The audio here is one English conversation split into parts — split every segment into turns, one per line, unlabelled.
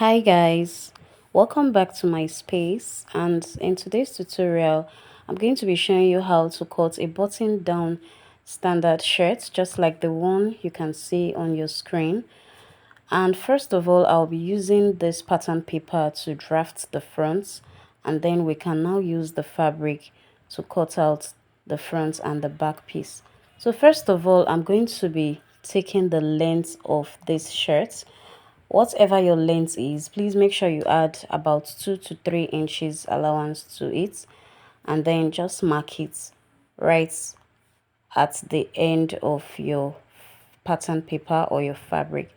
Hi guys, welcome back to my space, and in today's tutorial I'm going to be showing you how to cut a button down standard shirt just like the one you can see on your screen. And first of all, I'll be using this pattern paper to draft the fronts, and then we can now use the fabric to cut out the front and the back piece. So first of all, I'm going to be taking the length of this shirt. Whatever your length is, please make sure you add about 2 to 3 inches allowance to it, and then just mark it right at the end of your pattern paper or your fabric.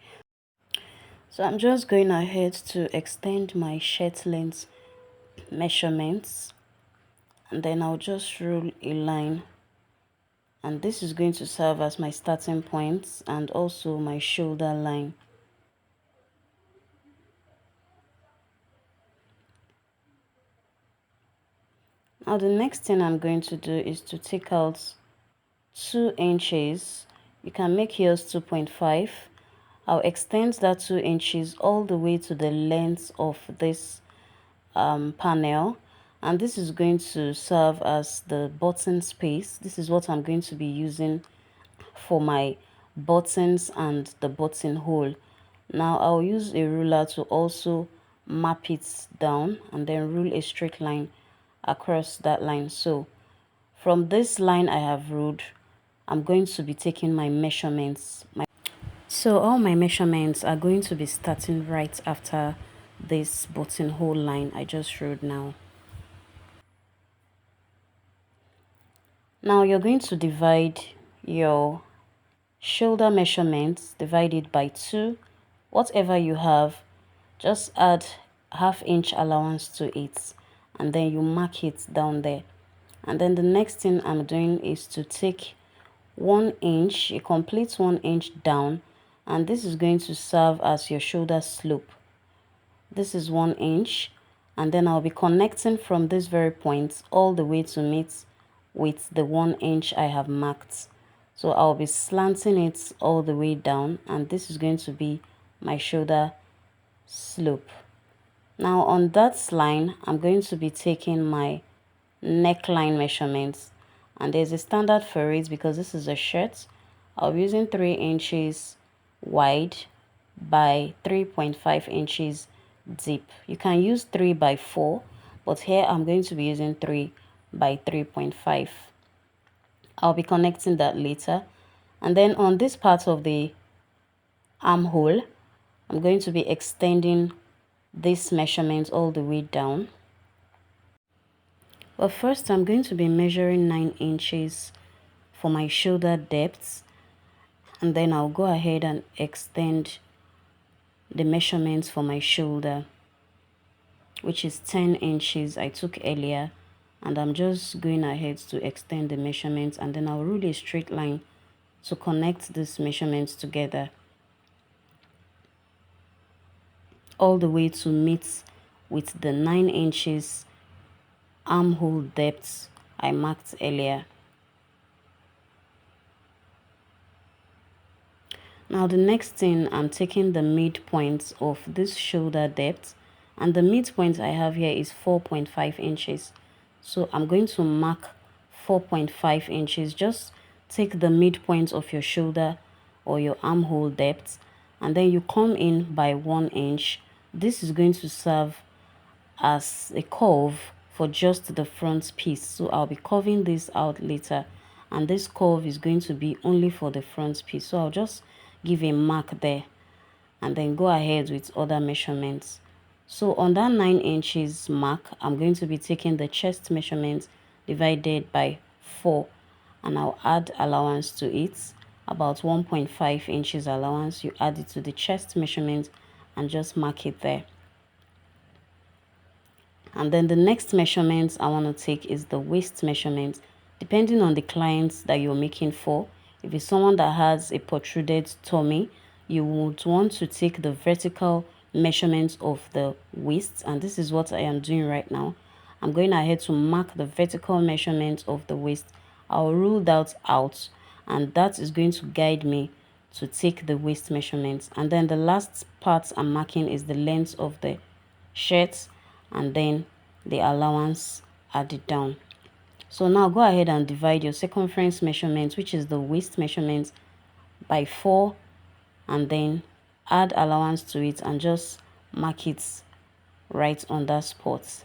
So I'm just going ahead to extend my shirt length measurements, and then I'll just rule a line, and this is going to serve as my starting point and also my shoulder line. Now the next thing I'm going to do is to take out 2 inches. You can make yours 2.5. I'll extend that 2 inches all the way to the length of this panel, and this is going to serve as the button space. This is what I'm going to be using for my buttons and the buttonhole. Now I'll use a ruler to also map it down and then rule a straight line across that line. So from this line I have ruled, I'm going to be taking my measurements. So all my measurements are going to be starting right after this buttonhole line I just ruled now. Now you're going to divide your shoulder measurements, divide it by 2. Whatever you have, just add ½ inch allowance to it, and then you mark it down there. And then the next thing I'm doing is to take 1 inch, a complete 1 inch down, and this is going to serve as your shoulder slope. This is 1 inch, and then I'll be connecting from this very point all the way to meet with the 1 inch I have marked. So I'll be slanting it all the way down, and this is going to be my shoulder slope. Now on that line, I'm going to be taking my neckline measurements, and there's a standard for it because this is a shirt. I'll be using 3 inches wide by 3.5 inches deep. You can use 3 by 4, but here I'm going to be using 3 by 3.5. I'll be connecting that later. And then on this part of the armhole, I'm going to be extending this measurement all the way down. But first I'm going to be measuring 9 inches for my shoulder depth, and then I'll go ahead and extend the measurements for my shoulder, which is 10 inches I took earlier, and I'm just going ahead to extend the measurements, and then I'll rule a straight line to connect these measurements together all the way to meet with the 9 inches armhole depth I marked earlier. Now the next thing, I'm taking the midpoint of this shoulder depth, and the midpoint I have here is 4.5 inches. So I'm going to mark 4.5 inches. Just take the midpoint of your shoulder or your armhole depth, and then you come in by 1 inch. This is going to serve as a curve for just the front piece. So I'll be curving this out later, and this curve is going to be only for the front piece. So I'll just give a mark there and then go ahead with other measurements. So on that 9 inches mark, I'm going to be taking the chest measurement divided by 4, and I'll add allowance to it, about 1.5 inches allowance. You add it to the chest measurement and just mark it there. And then the next measurement I want to take is the waist measurement. Depending on the clients that you're making for, if it's someone that has a protruded tummy, you would want to take the vertical measurements of the waist, and this is what I am doing right now. I'm going ahead to mark the vertical measurement of the waist. I'll rule that out, and that is going to guide me to take the waist measurements. And then the last part I'm marking is the length of the shirt, and then the allowance added down. So now go ahead and divide your circumference measurement, which is the waist measurement, by 4, and then add allowance to it and just mark it right on that spot.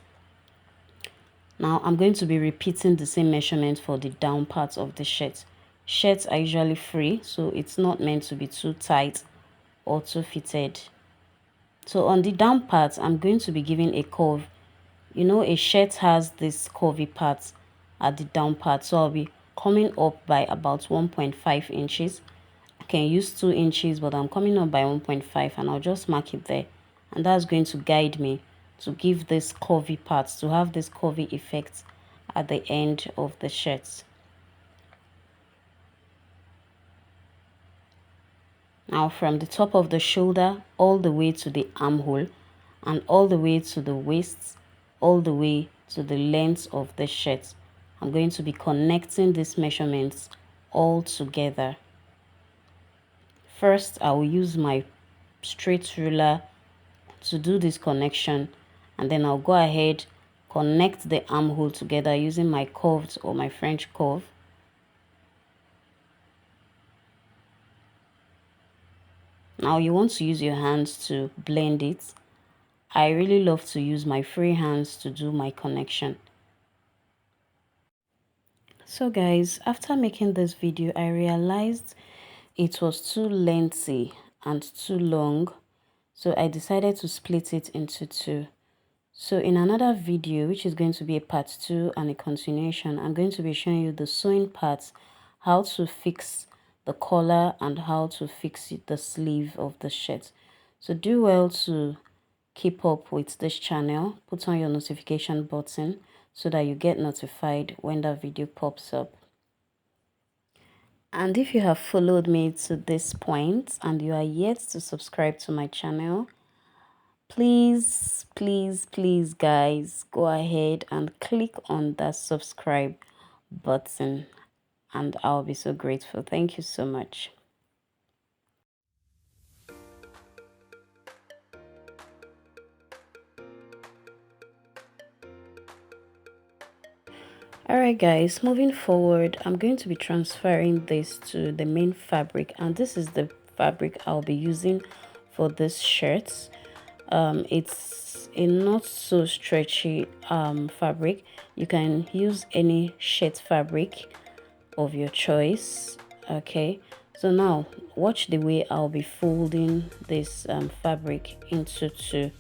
Now I'm going to be repeating the same measurement for the down part of the shirt. Shirts are usually free, so it's not meant to be too tight or too fitted. So on the down part, I'm going to be giving a curve. You know, a shirt has this curvy part at the down part, so I'll be coming up by about 1.5 inches. I can use 2 inches, but I'm coming up by 1.5, and I'll just mark it there. And that's going to guide me to give this curvy part, to have this curvy effect at the end of the shirt. Now from the top of the shoulder all the way to the armhole, and all the way to the waist, all the way to the length of the shirt, I'm going to be connecting these measurements all together. First, I will use my straight ruler to do this connection, and then I'll go ahead, connect the armhole together using my curved or my French curve. Now you want to use your hands to blend it. I really love to use my free hands to do my connection. So guys, after making this video, I realized it was too lengthy and too long, so I decided to split it into 2. So in another video, which is going to be a part 2 and a continuation, I'm going to be showing you the sewing parts, how to fix the collar and how to fix the sleeve of the shirt. So do well to keep up with this channel, put on your notification button so that you get notified when that video pops up. And if you have followed me to this point and you are yet to subscribe to my channel, please guys, go ahead and click on that subscribe button, and I'll be so grateful. Thank you so much. Alright guys, moving forward, I'm going to be transferring this to the main fabric, and this is the fabric I'll be using for this shirt. It's a not so stretchy fabric. You can use any shirt fabric of your choice. Okay, so now watch the way I'll be folding this fabric into 2,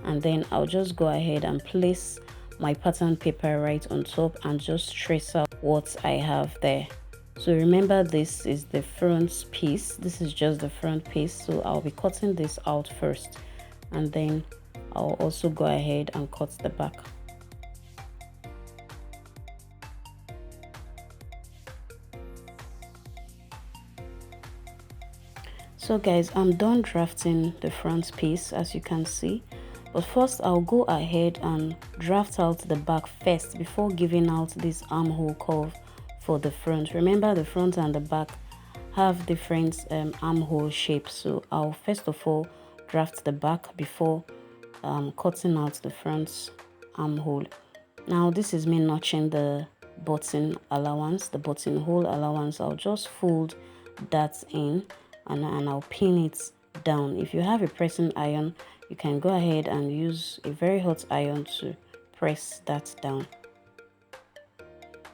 and then I'll just go ahead and place my pattern paper right on top and just trace out what I have there. So remember, this is the front piece. This is just the front piece, so I'll be cutting this out first, and then I'll also go ahead and cut the back. So guys, I'm done drafting the front piece, as you can see. But first, I'll go ahead and draft out the back first before giving out this armhole curve for the front. Remember, the front and the back have different armhole shapes. So I'll first of all draft the back before cutting out the front armhole. Now this is me notching the button allowance, the buttonhole allowance. I'll just fold that in, and I'll pin it down. If you have a pressing iron, you can go ahead and use a very hot iron to press that down.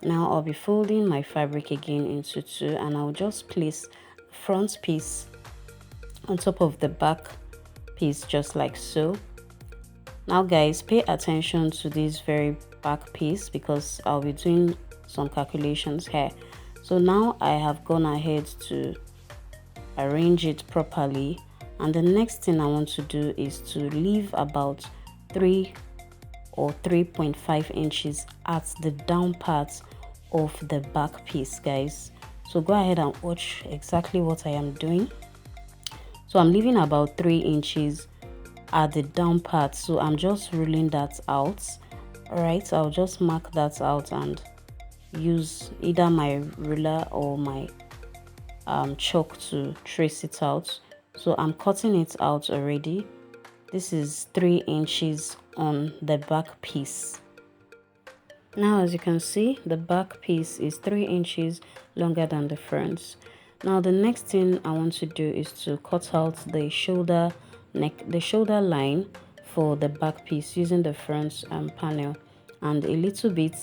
Now I'll be folding my fabric again into 2, and I'll just place the front piece on top of the back piece, just like so. Now guys, pay attention to this very back piece because I'll be doing some calculations here. So now I have gone ahead to arrange it properly, and the next thing I want to do is to leave about 3 or 3.5 inches at the down part of the back piece, guys. So go ahead and watch exactly what I am doing. So I'm leaving about 3 inches at the down part, so I'm just ruling that out. All right, I'll just mark that out and use either my ruler or my chalk to trace it out. So I'm cutting it out already. This is 3 inches on the back piece. Now, as you can see, the back piece is 3 inches longer than the front. Now, the next thing I want to do is to cut out the shoulder line for the back piece using the front panel, and a little bit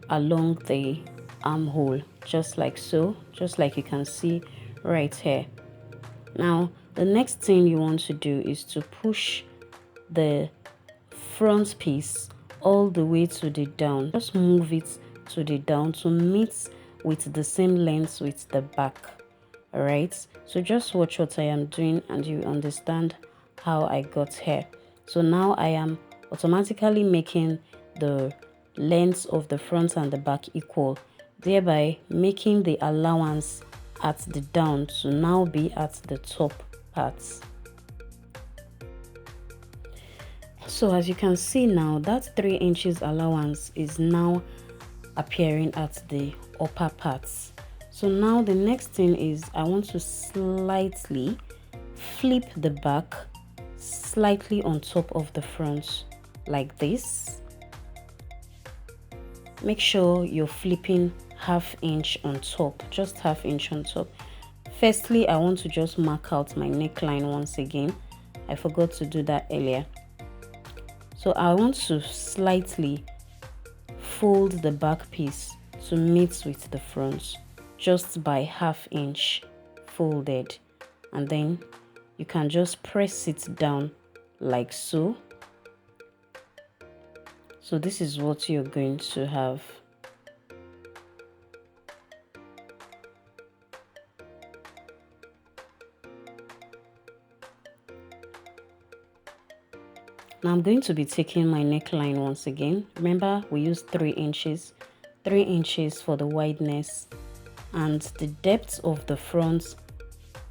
along the armhole, just like so, just like you can see right here. Now, the next thing you want to do is to push the front piece all the way to the down. Just move it to the down to meet with the same length with the back. All right, so just watch what I am doing and you understand how I got here. So now I am automatically making the lengths of the front and the back equal, thereby making the allowance at the down to now be at the top parts. So as you can see now, that 3 inches allowance is now appearing at the upper parts. So now the next thing is I want to slightly flip the back slightly on top of the front like this. Make sure you're flipping ½ inch on top, just ½ inch on top. Firstly, I want to just mark out my neckline once again. I forgot to do that earlier. So I want to slightly fold the back piece to meet with the front, just by ½ inch folded, and then you can just press it down like so. So this is what you're going to have. Now I'm going to be taking my neckline once again. Remember, we used 3 inches. 3 inches for the wideness, and the depth of the front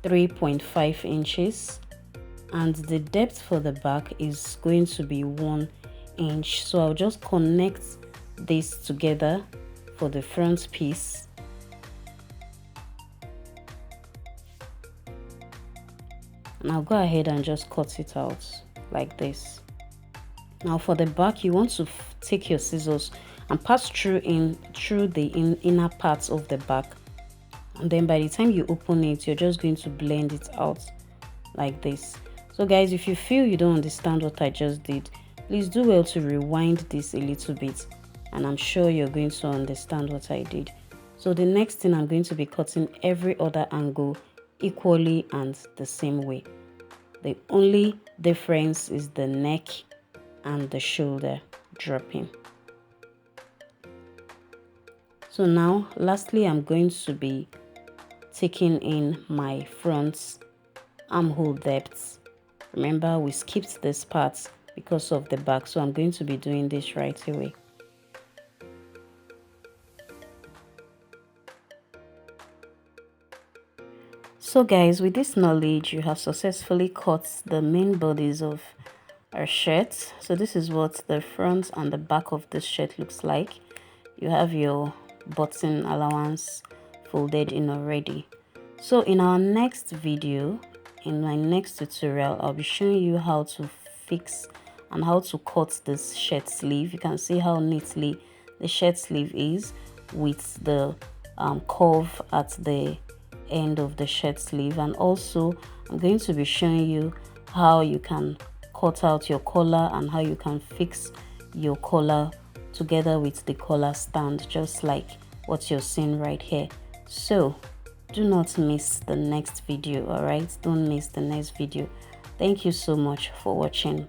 3.5 inches, and the depth for the back is going to be 1 inch. So I'll just connect this together for the front piece. And I'll go ahead and just cut it out like this. Now for the back, you want to take your scissors and pass through the inner parts of the back, and then by the time you open it, you're just going to blend it out like this. So guys, if you feel you don't understand what I just did, please do well to rewind this a little bit, and I'm sure you're going to understand what I did. So the next thing, I'm going to be cutting every other angle equally and the same way. The only difference is the neck and the shoulder dropping. So now lastly, I'm going to be taking in my front armhole depth. Remember, we skipped this part because of the back, so I'm going to be doing this right away. So guys, with this knowledge, you have successfully cut the main bodies of our shirt. So this is what the front and the back of this shirt looks like. You have your button allowance folded in already. So in our next video, in my next tutorial, I'll be showing you how to fix and how to cut this shirt sleeve. You can see how neatly the shirt sleeve is with the curve at the end of the shirt sleeve. And also I'm going to be showing you how you can cut out your collar and how you can fix your collar together with the collar stand, just like what you're seeing right here. So do not miss the next video. All right, don't miss the next video. Thank you so much for watching.